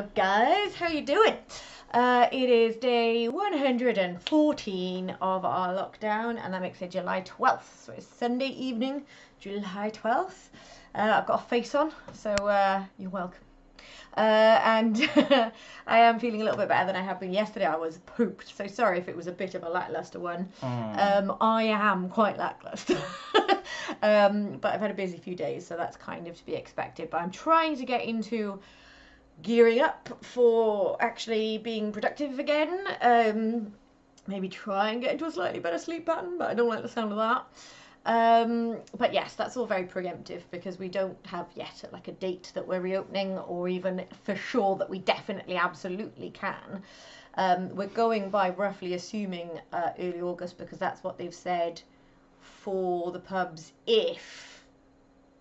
up, guys? How you doing? It is day 114 of our lockdown, and that makes it July 12th. So it's Sunday evening, July 12th. I've got a face on, so you're welcome. And I am feeling a little bit better than I have been yesterday. I was pooped, so sorry if it was a bit of a lackluster one. I am quite lackluster. But I've had a busy few days, so that's kind of to be expected. But I'm trying to get into gearing up for actually being productive again. Maybe try and get into a slightly better sleep pattern, but I don't like the sound of that. But yes, that's all very preemptive because we don't have yet like a date that we're reopening, or even for sure that we definitely absolutely can. We're going by roughly assuming early August, because that's what they've said for the pubs if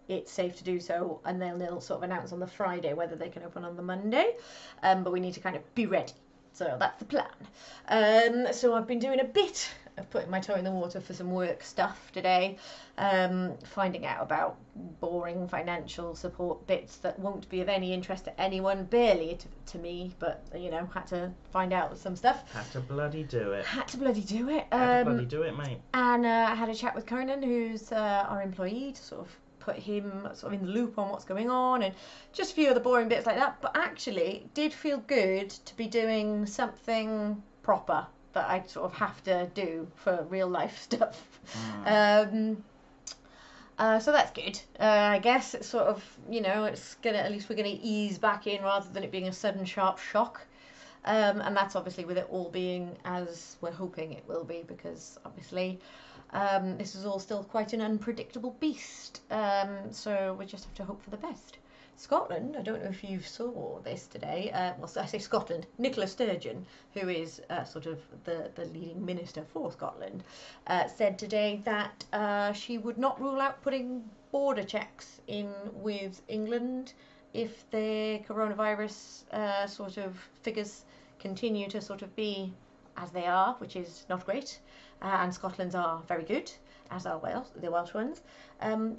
it's safe to do so, and then they'll sort of announce on the Friday whether they can open on the Monday, but we need to kind of be ready. So that's the plan. So I've been doing a bit of putting my toe in the water for some work stuff today, finding out about boring financial support bits that won't be of any interest to anyone, barely to me, but you know, had to find out some stuff. Had to bloody do it. Had to bloody do it. Had to bloody do it, mate. And I had a chat with Conan, who's our employee, to sort of put him sort of in the loop on what's going on, and just a few other boring bits like that. But actually, it did feel good to be doing something proper that I sort of have to do for real life stuff. So that's good. I guess it's sort of, you know, it's gonna, at least we're gonna ease back in rather than it being a sudden sharp shock. And that's obviously with it all being as we're hoping it will be, because obviously this is all still quite an unpredictable beast. So we just have to hope for the best. Scotland, I don't know if you saw this today, well, I say Scotland, Nicola Sturgeon, who is sort of the leading minister for Scotland, said today that she would not rule out putting border checks in with England if the coronavirus sort of figures continue to sort of be as they are, which is not great, and Scotland's are very good, as are Wales, the Welsh ones.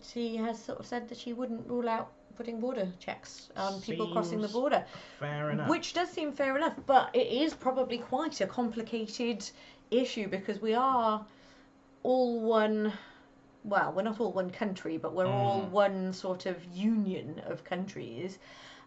She has sort of said that she wouldn't rule out putting border checks on people crossing the border. Fair enough. Which does seem fair enough, but it is probably quite a complicated issue, because we are all one, well, we're not all one country, but we're all one sort of union of countries.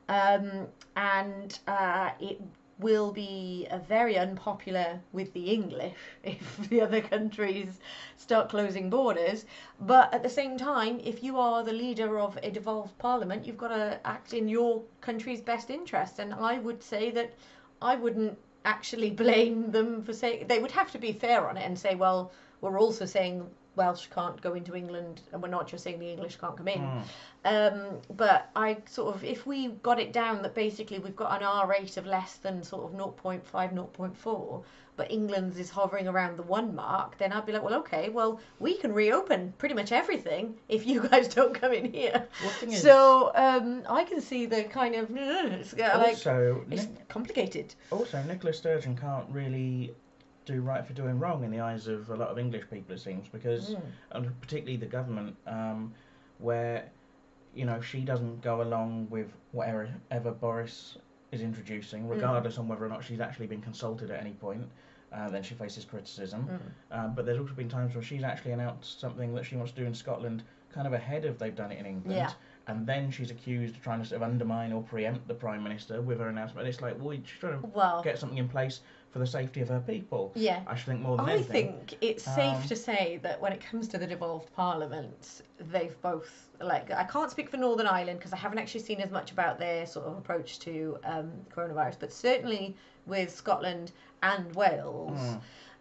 And it will be very unpopular with the English if the other countries start closing borders. But at the same time, if you are the leader of a devolved parliament, you've got to act in your country's best interest. And I would say that I wouldn't actually blame them for saying, they would have to be fair on it and say, well, we're also saying Welsh can't go into England, and we're not just saying the English can't come in. But I sort of, if we got it down that basically we've got an R rate of less than sort of 0.5, 0.4, but England's is hovering around the 1 mark, then I'd be like, well, okay, well, we can reopen pretty much everything if you guys don't come in here. So I can see the kind of, it's also, it's complicated. Also, Nicola Sturgeon can't really do right for doing wrong in the eyes of a lot of English people, it seems, because and particularly the government, where, you know, she doesn't go along with whatever Boris is introducing, regardless on whether or not she's actually been consulted at any point. Then she faces criticism. But there's also been times where she's actually announced something that she wants to do in Scotland kind of ahead of they've done it in England. And then she's accused of trying to sort of undermine or preempt the Prime Minister with her announcement. It's like, well, she's trying to get something in place for the safety of her people. I should think more than anything. I think it's safe to say that when it comes to the devolved parliaments, they've both, like, I can't speak for Northern Ireland because I haven't actually seen as much about their sort of approach to coronavirus, but certainly with Scotland and Wales,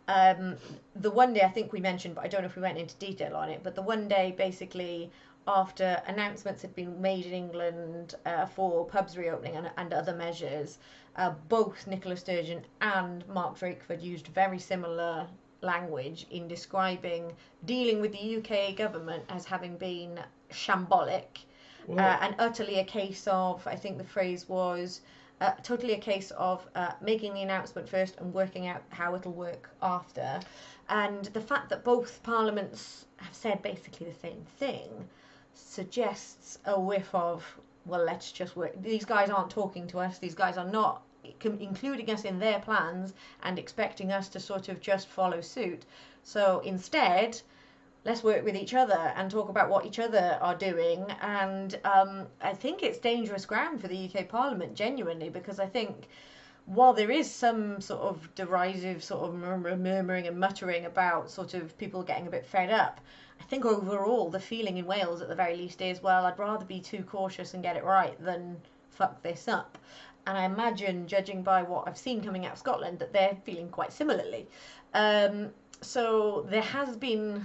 the one day I think we mentioned, but I don't know if we went into detail on it, but the one day basically after announcements had been made in England for pubs reopening and other measures, both Nicola Sturgeon and Mark Drakeford used very similar language in describing dealing with the UK government as having been shambolic and utterly a case of, I think the phrase was, totally a case of making the announcement first and working out how it'll work after. And the fact that both parliaments have said basically the same thing suggests a whiff of well, let's just work. These guys aren't talking to us. These guys are not including us in their plans and expecting us to sort of just follow suit. So instead, let's work with each other and talk about what each other are doing. And I think it's dangerous ground for the UK Parliament, genuinely, because I think while there is some sort of derisive sort of murmuring and muttering about sort of people getting a bit fed up, I think overall the feeling in Wales at the very least is, well, I'd rather be too cautious and get it right than fuck this up. And I imagine, judging by what I've seen coming out of Scotland, that they're feeling quite similarly. So there has been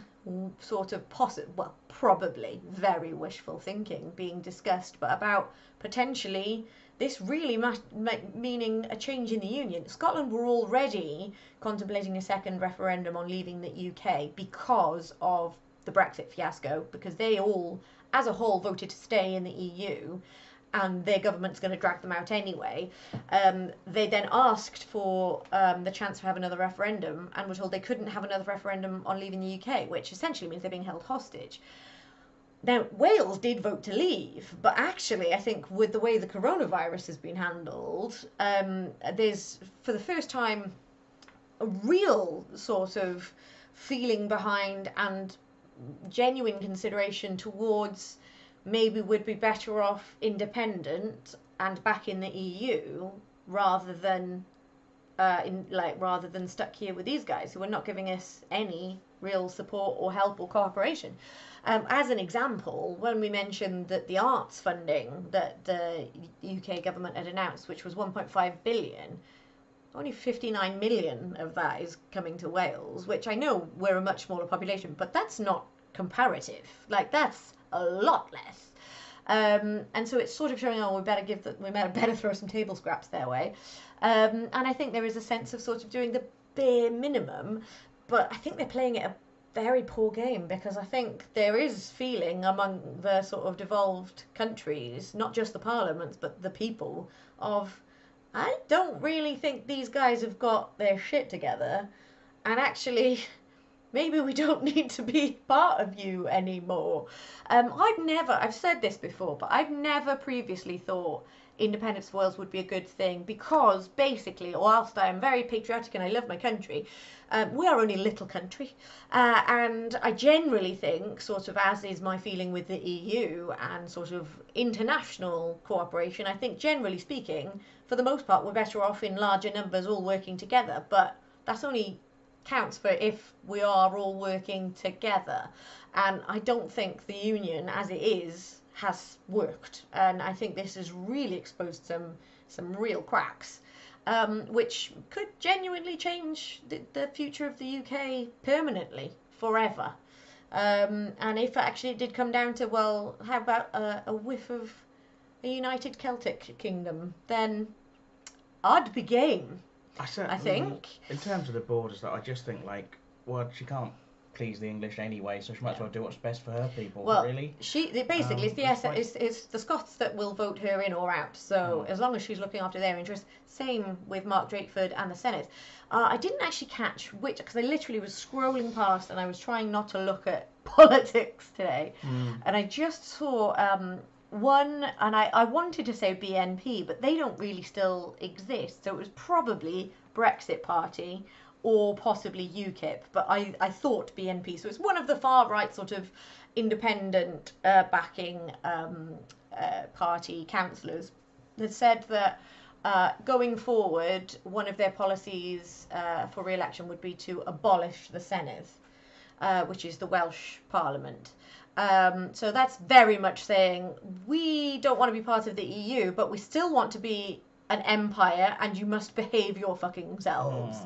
sort of probably very wishful thinking being discussed, but about potentially this really meaning a change in the Union. Scotland were already contemplating a second referendum on leaving the UK because of the Brexit fiasco, because they all, as a whole, voted to stay in the EU, and their government's going to drag them out anyway. They then asked for the chance to have another referendum and were told they couldn't have another referendum on leaving the UK, which essentially means they're being held hostage. Now, Wales did vote to leave, but actually I think with the way the coronavirus has been handled, there's, for the first time, a real sort of feeling behind and genuine consideration towards maybe we'd be better off independent and back in the EU rather than stuck here with these guys who are not giving us any real support or help or cooperation. As an example, when we mentioned that the arts funding that the UK government had announced, which was 1.5 billion, only 59 million of that is coming to Wales, which I know we're a much smaller population, but that's not comparative. Like, that's a lot less. And so it's sort of showing, we better throw some table scraps their way. And I think there is a sense of sort of doing the bare minimum, but I think they're playing it a very poor game, because I think there is feeling among the sort of devolved countries, not just the parliaments, but the people, of, I don't really think these guys have got their shit together, and actually maybe we don't need to be part of you anymore. I've said this before, but I've never previously thought independence of Wales would be a good thing, because basically, whilst I am very patriotic and I love my country, we are only a little country, and I generally think, sort of as is my feeling with the EU and sort of international cooperation, I think generally speaking, for the most part, we're better off in larger numbers all working together, but that's only counts for if we are all working together, and I don't think the union as it is has worked, and I think this has really exposed some real cracks, which could genuinely change the future of the UK permanently, forever. And if actually it did come down to, well, how about a whiff of a United Celtic Kingdom, then I'd be game. I think. In terms of the borders, I just think, like, well, she can't please the English anyway, so she might as well do what's best for her people, really. It's the Scots that will vote her in or out, so as long as she's looking after their interests. Same with Mark Drakeford and the Senate. I didn't actually catch which, because I literally was scrolling past and I was trying not to look at politics today, and I just saw one, and I wanted to say BNP, but they don't really still exist, so it was probably Brexit Party or possibly UKIP, but I thought BNP. So it's one of the far right sort of independent backing party councillors that said that going forward, one of their policies for re-election would be to abolish the Senedd, which is the Welsh Parliament. So that's very much saying we don't want to be part of the EU, but we still want to be an empire, and you must behave your fucking selves.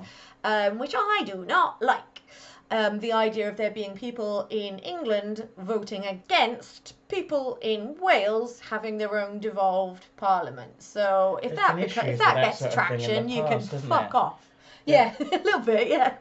Which I do not like. The idea of there being people in England voting against people in Wales having their own devolved parliament. So if that gets traction, you can fuck off. Yeah, a little bit, yeah.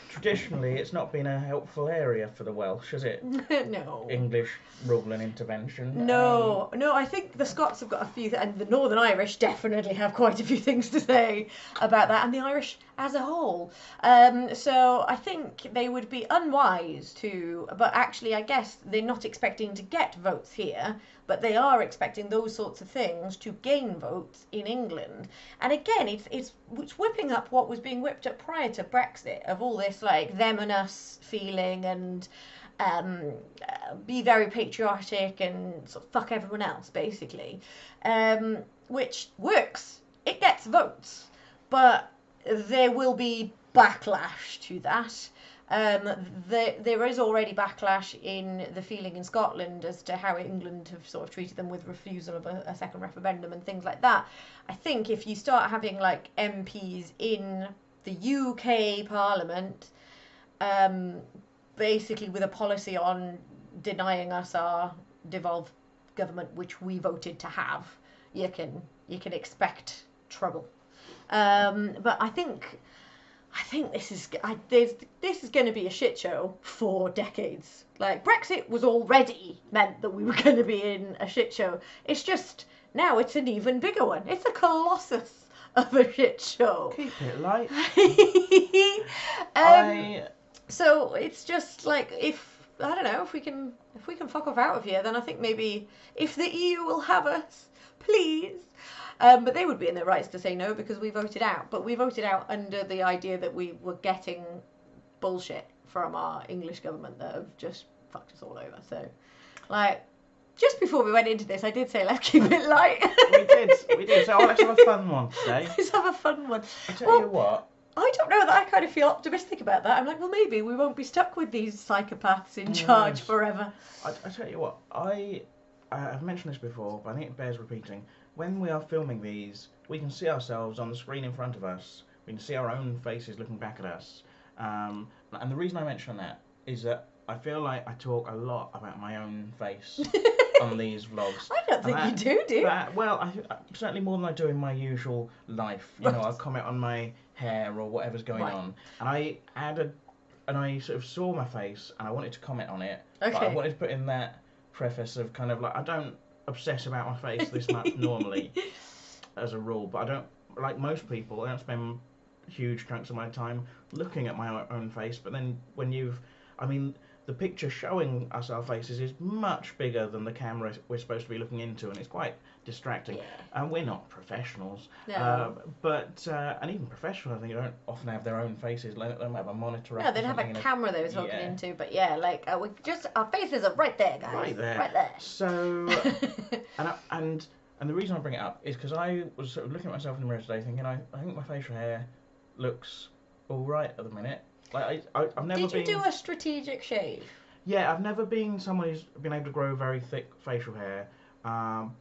Traditionally, it's not been a helpful area for the Welsh, has it? No. English rule and intervention. No, I think the Scots have got a few, and the Northern Irish definitely have quite a few things to say about that, and the Irish as a whole. So I think they would be unwise to, but actually I guess they're not expecting to get votes here, but they are expecting those sorts of things to gain votes in England. And again, it's whipping up what was being whipped up prior to Brexit, of all this like them and us feeling, and be very patriotic and sort of fuck everyone else, basically, which works. It gets votes, but there will be backlash to that. There is already backlash in the feeling in Scotland as to how England have sort of treated them with refusal of a second referendum and things like that. I think if you start having like MPs in the UK Parliament, basically with a policy on denying us our devolved government, which we voted to have, you can expect trouble. But I think this is going to be a shit show for decades. Like, Brexit was already meant that we were going to be in a shit show. It's just now it's an even bigger one. It's a colossus of a shit show. Keep it light. So it's just like, if we can fuck off out of here, then I think maybe if the EU will have us, please. But they would be in their rights to say no because we voted out. But we voted out under the idea that we were getting bullshit from our English government that have just fucked us all over. So, like, just before we went into this, I did say let's keep it light. we did. So let's have a fun one today. Let's have a fun one. I tell you what. I don't know that I kind of feel optimistic about that. I'm like, well, maybe we won't be stuck with these psychopaths in charge forever. I tell you what, I've mentioned this before, but I think it bears repeating. When we are filming these, we can see ourselves on the screen in front of us. We can see our own faces looking back at us. And the reason I mention that is that I feel like I talk a lot about my own face on these vlogs. I don't think you do you? Well, I certainly more than I do in my usual life. You know, I comment on my hair or whatever's going on. And I sort of saw my face and I wanted to comment on it. Okay. But I wanted to put in that preface of kind of like, I don't obsess about my face this much normally as a rule, but I don't, like most people, I don't spend huge chunks of my time looking at my own face. But then when the picture showing us our faces is much bigger than the camera we're supposed to be looking into, and it's quite distracting. And we're not professionals. No. And even professionals, I think, don't often have their own faces. They don't have a monitor. No, they'd have a camera they were talking into. But yeah, like our faces are right there, guys. Right there. Right there. So, and the reason I bring it up is because I was sort of looking at myself in the mirror today, thinking I think my facial hair looks all right at the minute. Like I've never been. Did you do a strategic shave? Yeah, I've never been someone who's been able to grow very thick facial hair.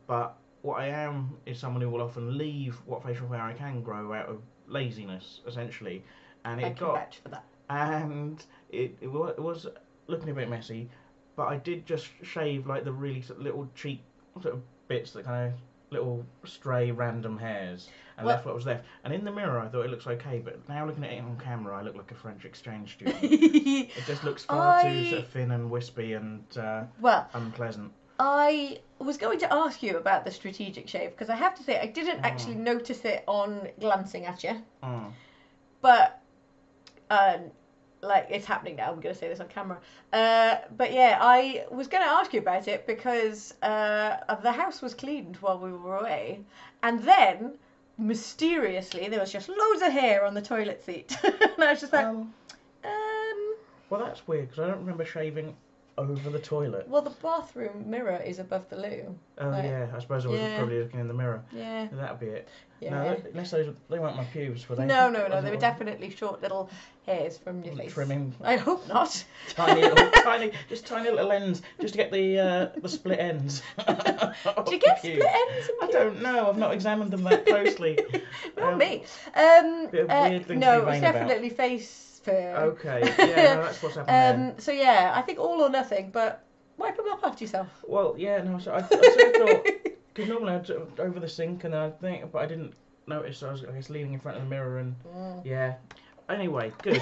But what I am is someone who will often leave what facial hair I can grow out of laziness, essentially. And Thank you much for that. And it was looking a bit messy, but I did just shave like the really sort of little cheek sort of bits, that kind of little stray random hairs, and left what was left. And in the mirror I thought it looks okay, but now looking at it on camera I look like a French exchange student. It just looks far too sort of thin and wispy and unpleasant. I was going to ask you about the strategic shave, because I have to say I didn't actually notice it on glancing at you. But like, it's happening now, I'm going to say this on camera. But yeah, I was going to ask you about it because the house was cleaned while we were away, and then mysteriously there was just loads of hair on the toilet seat. And I was just like, well, that's weird, because I don't remember shaving over the toilet. Well, the bathroom mirror is above the loo. Oh, yeah, I suppose I was probably looking in the mirror. Yeah. That'd be it. Yeah. No, unless they weren't my pubes, were they? No, they were definitely short little hairs from your face. Trimming. I hope not. Tiny little ends, just to get the split ends. Do you get split ends? I don't know. I've not examined them that closely. Not me. Bit of weird thing no, to be it's vain definitely about. face fur. Okay. Yeah, no, that's what's happened there. So yeah, I think all or nothing, but wipe them up after yourself. Well, yeah, no. So I sort of thought, because normally I'd sort of over the sink, and I think, but I didn't notice. I was, I guess, leaning in front of the mirror, and yeah. Anyway, good.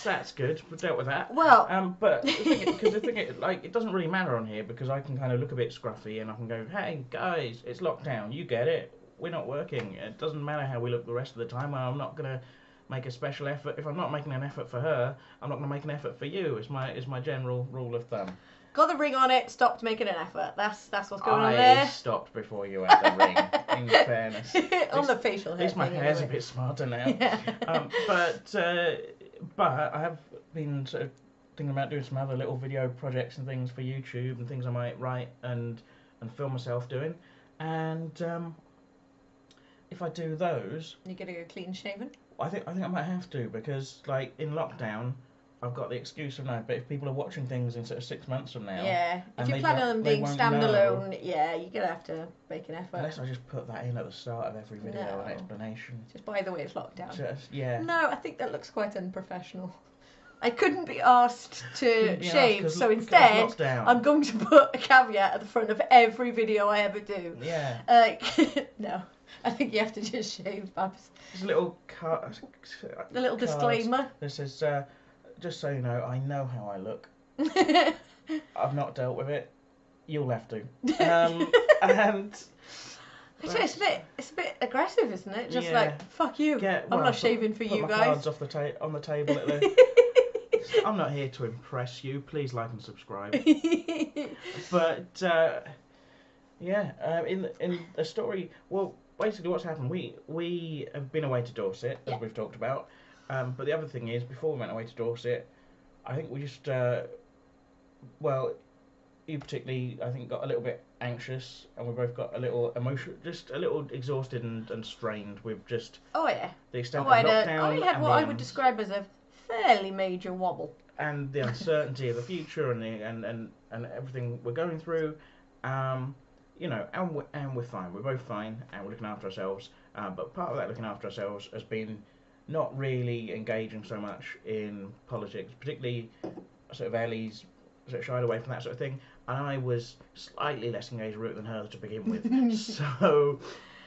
That's good. We dealt with that. Well, but the thing is, like, it doesn't really matter on here, because I can kind of look a bit scruffy, and I can go, hey guys, it's lockdown. You get it. We're not working. It doesn't matter how we look the rest of the time. I'm not gonna make a special effort. If I'm not making an effort for her, I'm not going to make an effort for you. Is my general rule of thumb. Got the ring on it, stopped making an effort. That's what's going on I there. stopped before you had the ring, in fairness. On the facial hair. At least my thing, hair's anyway. a bit smarter now. Yeah. But I have been sort of thinking about doing some other little video projects and things for YouTube and things I might write and film myself doing. And if I do those, You gonna go clean shaven? I think I might have to, because like in lockdown, I've got the excuse of now. But if people are watching things in sort of 6 months from now, Yeah. If and you they plan don't- on them they being won't standalone, yeah, you're gonna have to make an effort. unless I just put that in at the start of every video, No. an explanation. Just by the way, it's locked down. Just, yeah. No, I think that looks quite unprofessional. I couldn't be asked to Couldn't be asked shave, 'cause- so because instead, lockdown. I'm going to put a caveat at the front of every video I ever do. Yeah. No, I think you have to just shave, Babs. There's a little card. A little disclaimer. That says, just so you know, I know how I look. I've not dealt with it. You'll have to. And It's a bit aggressive, isn't it? Just Yeah. like, fuck you. I'm not shaving for put you my guys. cards off the on the table at the. I'm not here to impress you. Please like and subscribe. But in the story, well, basically what's happened, we have been away to Dorset, as we've talked about. But the other thing is, before we went away to Dorset, I think we just you particularly, I think, got a little bit anxious, and we both got a little just a little exhausted and strained with just Oh yeah. the extent I of lockdown. had and what the I would describe as a fairly major wobble. and the uncertainty of the future and everything we're going through. And we're fine. We're both fine, and we're looking after ourselves. But part of that looking after ourselves has been not really engaging so much in politics, particularly sort of Ellie's sort of shied away from that sort of thing, and I was slightly less engaged with it than her to begin with. So,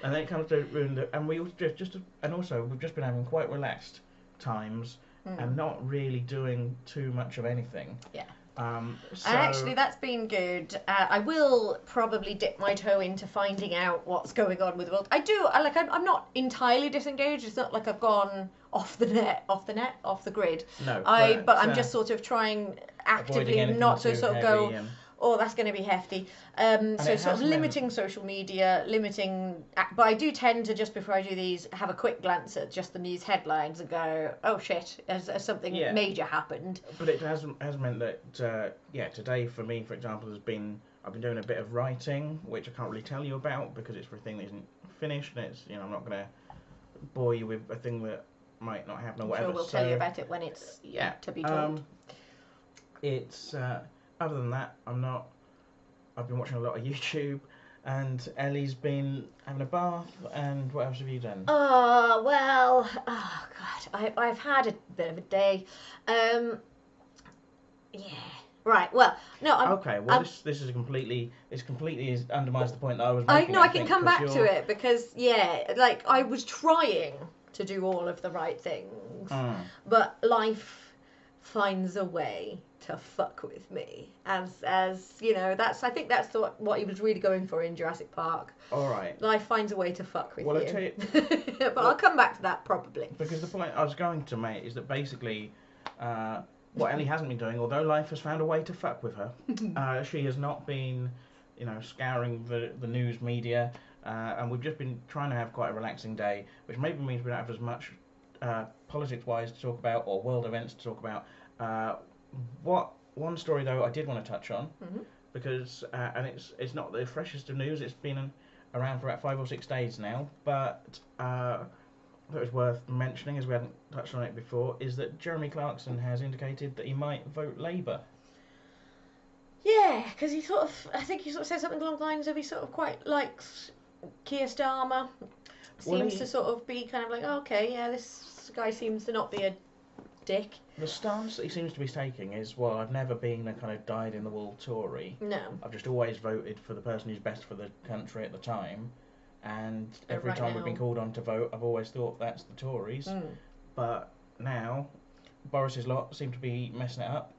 and then it comes to and we also we've just been having quite relaxed times and not really doing too much of anything. Yeah. So, And actually, that's been good. I will probably dip my toe into finding out what's going on with the world. I'm not entirely disengaged. It's not like I've gone off the grid. No. But I'm just sort of trying actively not to sort of go, oh, that's going to be hefty. So sort of limiting social media, but I do tend to, just before I do these, have a quick glance at just the news headlines and go, oh shit, has something major happened? But it has meant that, today for me, for example, I've been doing a bit of writing, which I can't really tell you about because it's for a thing that isn't finished, and it's, I'm not going to bore you with a thing that might not happen or whatever. Sure, we'll tell you about it when it's to be told. It's other than that, I've been watching a lot of YouTube, and Ellie's been having a bath. And what else have you done? God, I've had a bit of a day. Right. Well, no. This is completely undermines the point that I was making. I can come back to it because I was trying to do all of the right things, but life finds a way to fuck with me, as I think that's what he was really going for in Jurassic Park. All right. Life finds a way to fuck with you. I'll tell you. But I'll come back to that probably. Because the point I was going to make is that basically, what Ellie hasn't been doing, although life has found a way to fuck with her, she has not been, scouring the news media, and we've just been trying to have quite a relaxing day, which maybe means we don't have as much politics-wise to talk about or world events to talk about. One story though I did want to touch on, because and it's not the freshest of news. It's been around for about 5 or 6 days now, but that was worth mentioning, as we hadn't touched on it before, is that Jeremy Clarkson has indicated that he might vote Labour. Yeah, because I think he sort of said something along the lines of he sort of quite likes Keir Starmer. Seems to sort of be kind of like, oh, okay, yeah, this guy seems to not be a dick. The stance that he seems to be taking is, well, I've never been a kind of dyed-in-the-wool Tory. No. I've just always voted for the person who's best for the country at the time, and every right time now. we've been called on to vote, I've always thought that's the Tories. But now, Boris's lot seem to be messing it up,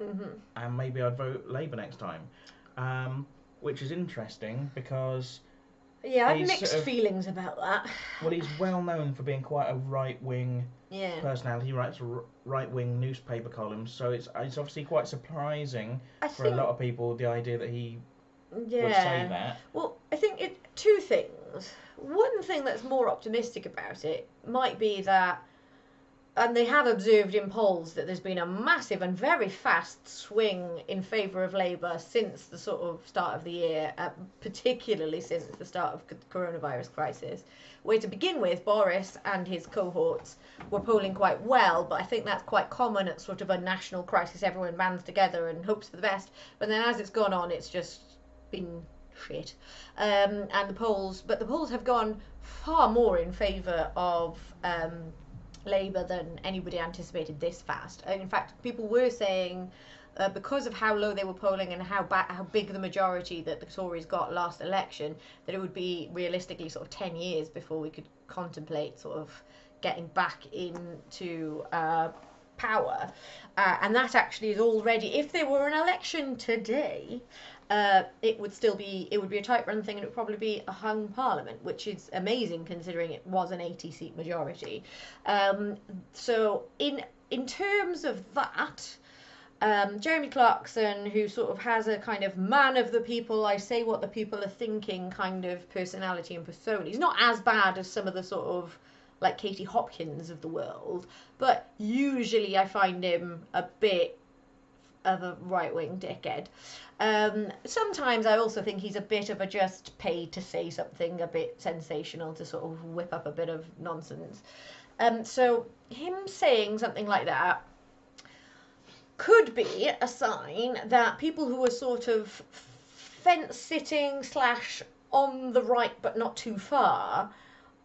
and maybe I'd vote Labour next time, which is interesting because Yeah, I have he's mixed sort of, feelings about that. well, he's well known for being quite a right-wing Yeah. personality. He writes right-wing newspaper columns, so it's obviously quite surprising I for a think, lot of people the idea that he would say yeah. that. Well, I think two things. One thing that's more optimistic about it might be that, and they have observed in polls that there's been a massive and very fast swing in favour of Labour since the sort of start of the year, particularly since the start of the coronavirus crisis, where to begin with, Boris and his cohorts were polling quite well, but I think that's quite common at sort of a national crisis. Everyone bands together and hopes for the best, but then as it's gone on, it's just been shit. And the polls have gone far more in favour of Labour than anybody anticipated this fast. And in fact, people were saying, because of how low they were polling and how big the majority that the Tories got last election, that it would be realistically sort of 10 years before we could contemplate sort of getting back into power. And that actually is already, if there were an election today, it would be a tight run thing, and it would probably be a hung parliament, which is amazing considering it was an 80-seat majority. So in terms of that, Jeremy Clarkson, who sort of has a kind of man of the people, I say what the people are thinking kind of personality and persona. He's not as bad as some of the sort of like Katie Hopkins of the world, but usually I find him a bit of a right-wing dickhead. Sometimes I also think he's a bit of a just paid to say something a bit sensational to sort of whip up a bit of nonsense. So him saying something like that could be a sign that people who are sort of fence-sitting / on the right but not too far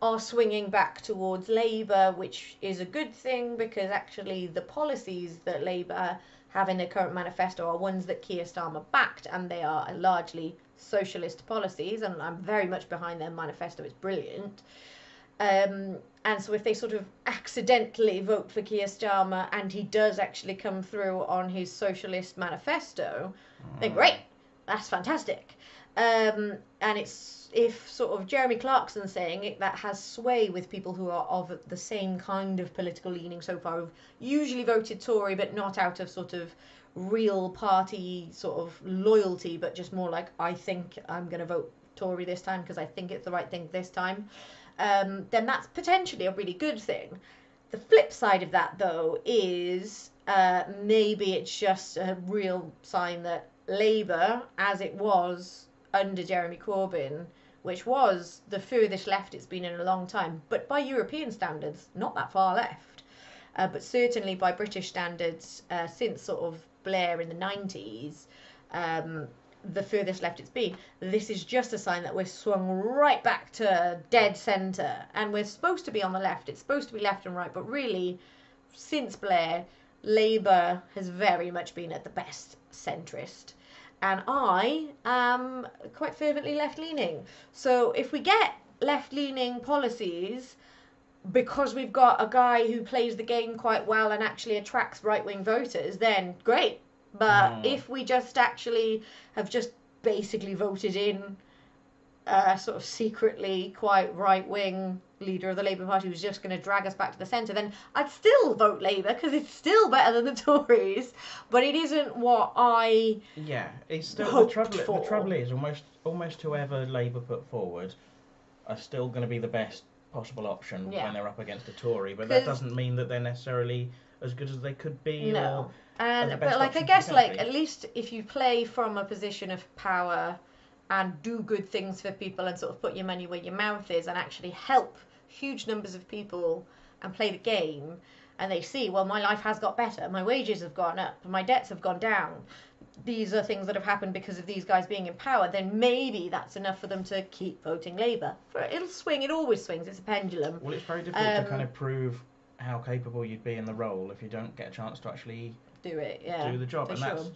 are swinging back towards Labour, which is a good thing because actually the policies that Labour have in their current manifesto are ones that Keir Starmer backed, and they are largely socialist policies, and I'm very much behind their manifesto. It's brilliant. And so if they sort of accidentally vote for Keir Starmer and he does actually come through on his socialist manifesto, then great, that's fantastic. And if sort of Jeremy Clarkson saying it, that has sway with people who are of the same kind of political leaning so far, who've usually voted Tory but not out of sort of real party sort of loyalty, but just more like, I think I'm going to vote Tory this time because I think it's the right thing this time, then that's potentially a really good thing. The flip side of that, though, is maybe it's just a real sign that Labour, as it was under Jeremy Corbyn, which was the furthest left it's been in a long time, but by European standards, not that far left, but certainly by British standards, since sort of Blair in the 90s, the furthest left it's been. This is just a sign that we're swung right back to dead centre, and we're supposed to be on the left. It's supposed to be left and right, but really, since Blair, Labour has very much been at the best centrist. And I am quite fervently left-leaning. So if we get left-leaning policies because we've got a guy who plays the game quite well and actually attracts right-wing voters, then great. But if we just actually have just basically voted in a sort of secretly quite right-wing leader of the Labour Party who's just going to drag us back to the centre, then I'd still vote Labour because it's still better than the Tories, but it isn't what I it's still hoped the for. The trouble is almost whoever Labour put forward are still going to be the best possible option when they're up against a Tory, but that doesn't mean that they're necessarily as good as they could be. No. Or but like I guess like at least if you play from a position of power and do good things for people and sort of put your money where your mouth is and actually help huge numbers of people and play the game, and they see, well, my life has got better, my wages have gone up, my debts have gone down, these are things that have happened because of these guys being in power, then maybe that's enough for them to keep voting Labour. It'll swing, it always swings, it's a pendulum. Well, it's very difficult to kind of prove how capable you'd be in the role if you don't get a chance to actually do the job, and that's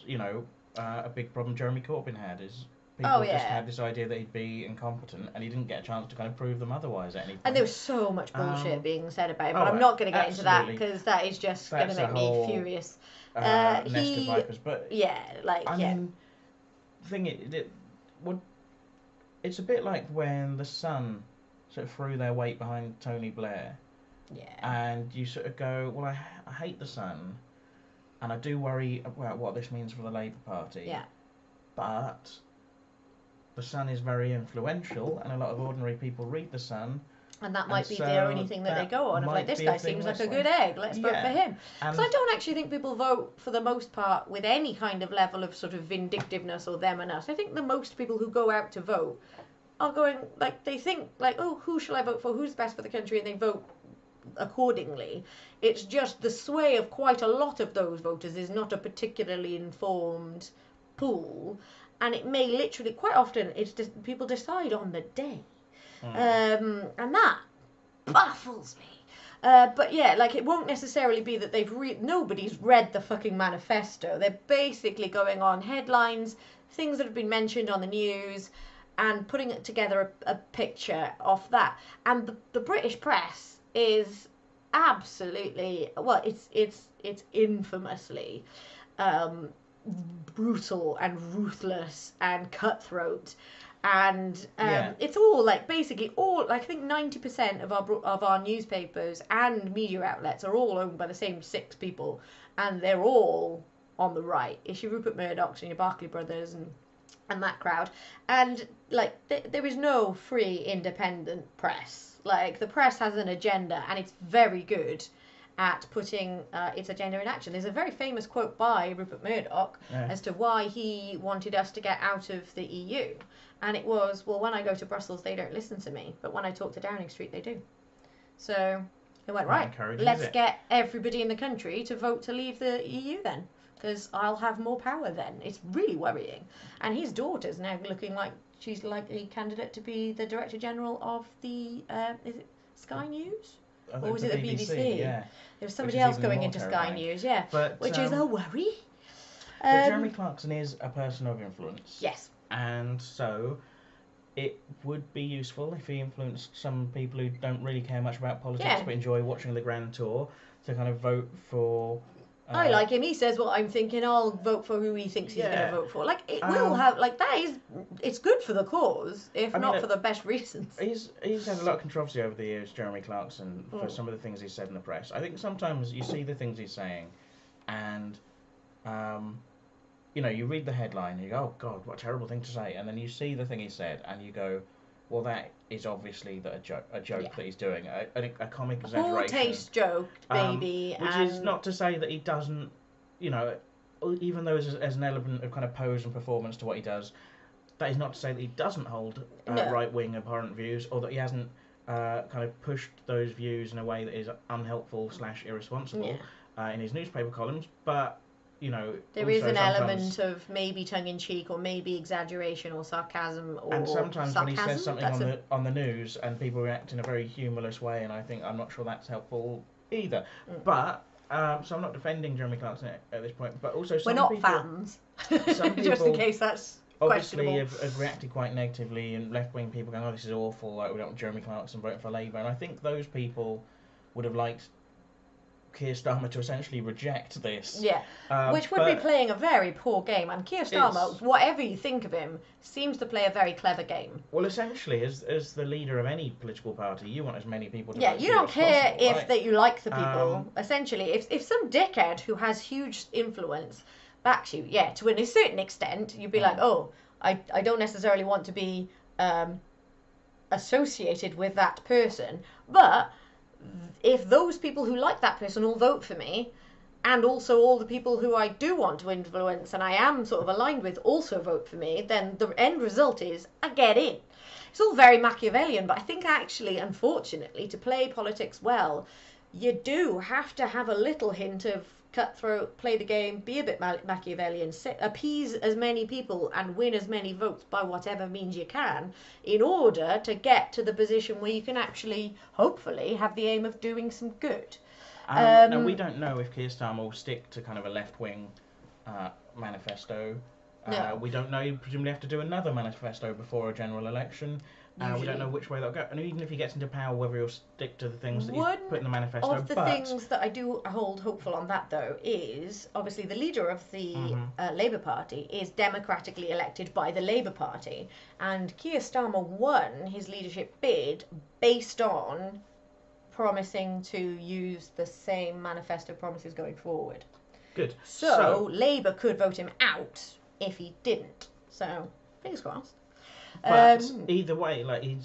a big problem Jeremy Corbyn had, is people just had this idea that he'd be incompetent, and he didn't get a chance to kind of prove them otherwise at any point. And there was so much bullshit being said about him, but I'm not going to get into that because that is just going to make me furious. Nest of vipers, but I mean, the thing is, it's a bit like when the Sun sort of threw their weight behind Tony Blair, Yeah. and you sort of go, well, I hate the Sun, and I do worry about what this means for the Labour Party. Yeah. But the Sun is very influential, and a lot of ordinary people read the Sun. And that might be so the only thing that they go on. Of like, this guy seems like a good egg. Let's vote for him. Because I don't actually think people vote, for the most part, with any kind of level of sort of vindictiveness or them and us. I think the most people who go out to vote are going, like, they think, like, oh, who shall I vote for? Who's best for the country? And they vote accordingly. It's just the sway of quite a lot of those voters is not a particularly informed pool. And it may literally, quite often, it's just people decide on the day. And that baffles me. But yeah, like, it won't necessarily be that nobody's read the fucking manifesto. They're basically going on headlines, things that have been mentioned on the news, and putting it together a picture of that. And the British press is absolutely, well, it's infamously brutal and ruthless and cutthroat. And it's all, like, basically all, like, I think 90% of our newspapers and media outlets are all owned by the same 6 people, and they're all on the right. It's your Rupert Murdochs and your Barclay Brothers and that crowd. And, like, there is no free independent press. Like, the press has an agenda, and it's very good at putting its agenda in action. There's a very famous quote by Rupert Murdoch as to why he wanted us to get out of the EU. And it was, well, when I go to Brussels, they don't listen to me. But when I talk to Downing Street, they do. So they went, right, let's get everybody in the country to vote to leave the EU then. Because I'll have more power then. It's really worrying. And his daughter's now looking like she's likely candidate to be the Director General of the, is it Sky News? Or was it the BBC? Yeah. There was somebody else going into Sky News, yeah. But, which is a worry. But Jeremy Clarkson is a person of influence. Yes. And so it would be useful if he influenced some people who don't really care much about politics but enjoy watching the Grand Tour to kind of vote for... I like him. He says what I'm thinking. I'll vote for who he thinks he's going to vote for. Like, it will have... Like, that is... It's good for the cause, if not for the best reasons. He's had a lot of controversy over the years, Jeremy Clarkson, for some of the things he's said in the press. I think sometimes you see the things he's saying and... you know, you read the headline and you go, oh God, what a terrible thing to say. And then you see the thing he said and you go, well, that is obviously a joke that he's doing, a comic exaggeration. Poor taste joke, maybe. Which is not to say that he doesn't, you know, even though there's an element of kind of pose and performance to what he does, that is not to say that he doesn't hold right-wing abhorrent views or that he hasn't kind of pushed those views in a way that is unhelpful / irresponsible in his newspaper columns, but... You know, there is an element of maybe tongue-in-cheek or maybe exaggeration or sarcasm or and sometimes when he says something on the news and people react in a very humorless way, and I think I'm not sure that's helpful either. But so I'm not defending Jeremy Clarkson at this point, but also we're not fans. Some people, just in case that's obviously have reacted quite negatively, and left-wing people going, "Oh, this is awful! Like, we don't want Jeremy Clarkson voting for Labour," and I think those people would have liked Keir Starmer to essentially reject this. Yeah, which would be playing a very poor game. And Keir Starmer, whatever you think of him, seems to play a very clever game. Well, essentially, as the leader of any political party, you want as many people to vote you don't care if that you like the people. Essentially, if some dickhead who has huge influence backs you, to a certain extent, you'd be like, oh, I don't necessarily want to be associated with that person, but... if those people who like that person all vote for me, and also all the people who I do want to influence and I am sort of aligned with also vote for me, then the end result is I get in. It's all very Machiavellian, but I think actually, unfortunately, to play politics well, you do have to have a little hint of cutthroat, play the game, be a bit Machiavellian, appease as many people and win as many votes by whatever means you can in order to get to the position where you can actually, hopefully, have the aim of doing some good. Now, we don't know if Keir Starmer will stick to kind of a left-wing manifesto. No. We don't know. You presumably have to do another manifesto before a general election. We don't know which way they'll go. And even if he gets into power, whether he'll stick to the things that One he's put in the manifesto. of the things that I do hold hopeful on that, though, is obviously the leader of the Labour Party is democratically elected by the Labour Party. And Keir Starmer won his leadership bid based on promising to use the same manifesto promises going forward. Good. So Labour could vote him out if he didn't. So, fingers crossed. But either way, like he'd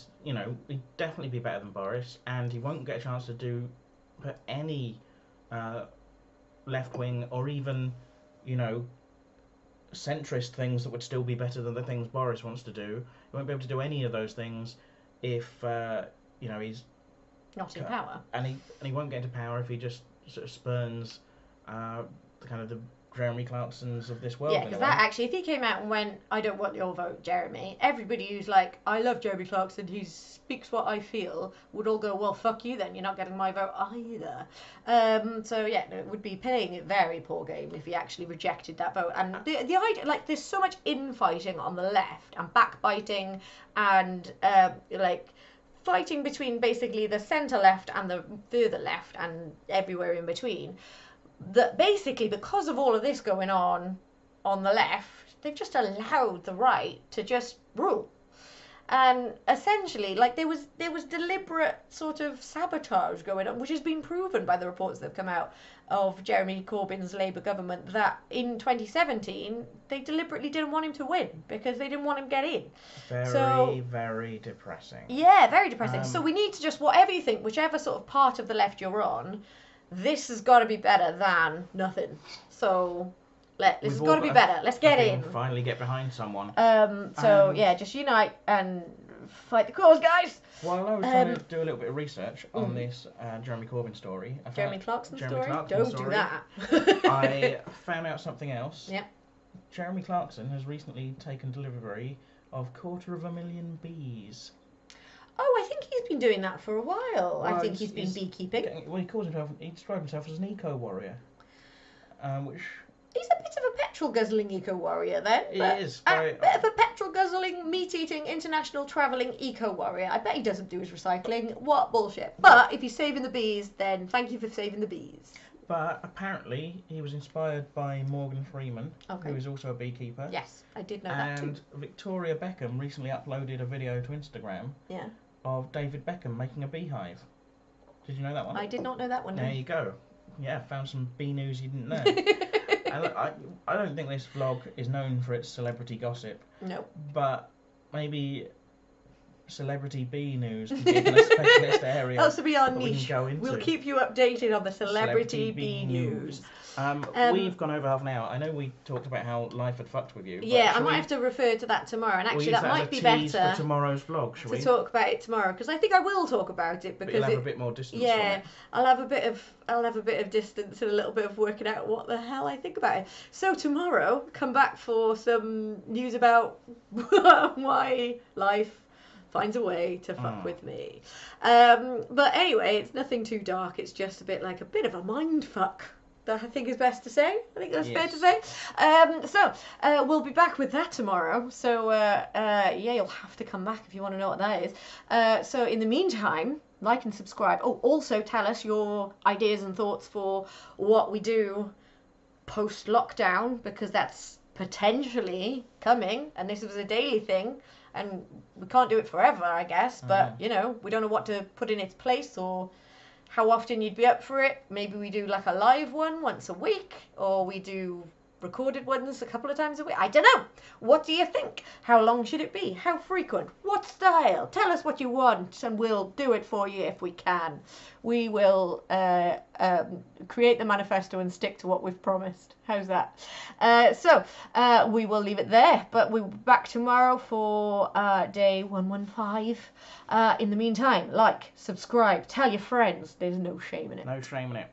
definitely be better than Boris, and he won't get a chance to put any left wing or even, centrist things that would still be better than the things Boris wants to do. He won't be able to do any of those things if he's not in power, and he won't get into power if he just sort of spurns the Jeremy Clarksons of this world. Yeah, because that actually, if he came out and went, I don't want your vote, Jeremy, everybody who's like, I love Jeremy Clarkson, he speaks what I feel, would all go, well, fuck you then, you're not getting my vote either. So yeah, no, it would be playing a very poor game if he actually rejected that vote. And the idea, like, there's so much infighting on the left and backbiting and fighting between basically the centre left and the further left and everywhere in between, that basically because of all of this going on the left, they've just allowed the right to just rule. And essentially, like, there was deliberate sort of sabotage going on, which has been proven by the reports that have come out of Jeremy Corbyn's Labour government, that in 2017 they deliberately didn't want him to win because they didn't want him to get in. Very depressing. Yeah, very depressing. So we need to just, whatever you think, whichever sort of part of the left you're on, this has got to be better than nothing. So this has got to be better. Let's get in. Finally get behind someone. Just unite and fight the cause, guys. While I was trying to do a little bit of research on this Jeremy Corbyn story. Jeremy Clarkson story? Don't do that. I found out something else. Yeah. Jeremy Clarkson has recently taken delivery of 250,000 bees. Oh, I think he's been doing that for a while. Well, I think he's been beekeeping. He described himself as an eco-warrior. Which... He's a bit of a petrol-guzzling eco-warrior then. He is. A bit of a petrol-guzzling, meat-eating, international travelling eco-warrior. I bet he doesn't do his recycling. What bullshit. But if he's saving the bees, then thank you for saving the bees. But apparently he was inspired by Morgan Freeman, who is also a beekeeper. Yes, I did know that too. And Victoria Beckham recently uploaded a video to Instagram of David Beckham making a beehive. Did you know that one? I did not know that one. There you go. Yeah, found some bee news you didn't know. And look, I don't think this vlog is known for its celebrity gossip. No. But maybe celebrity bee news could be a specialist area. That's to be our niche. We can go into. We'll keep you updated on the celebrity bee news. We've gone over half an hour. I know we talked about how life had fucked with you. Yeah, I might have to refer to that tomorrow. And actually, that might be better for tomorrow's vlog, shall we? To talk about it tomorrow, because I think I will talk about it. Because you'll have a bit more distance. Yeah, from it. I'll have a bit of distance and a little bit of working out what the hell I think about it. So tomorrow, come back for some news about why life finds a way to fuck with me. But anyway, it's nothing too dark. It's just a bit of a mind fuck. That I think is best to say. I think that's fair to say. We'll be back with that tomorrow. So you'll have to come back if you want to know what that is. So in the meantime, like and subscribe. Oh, also tell us your ideas and thoughts for what we do post-lockdown, because that's potentially coming, and this was a daily thing, and we can't do it forever, I guess, but we don't know what to put in its place or how often you'd be up for it. Maybe we do like a live one once a week, or we do recorded ones a couple of times a week. I don't know. What do you think? How long should it be? How frequent? What style? Tell us what you want and we'll do it for you if we can. We will create the manifesto and stick to what we've promised. How's that? We will leave it there, but we'll be back tomorrow for day 115. In the meantime, like, subscribe, tell your friends. There's no shame in it. No shame in it.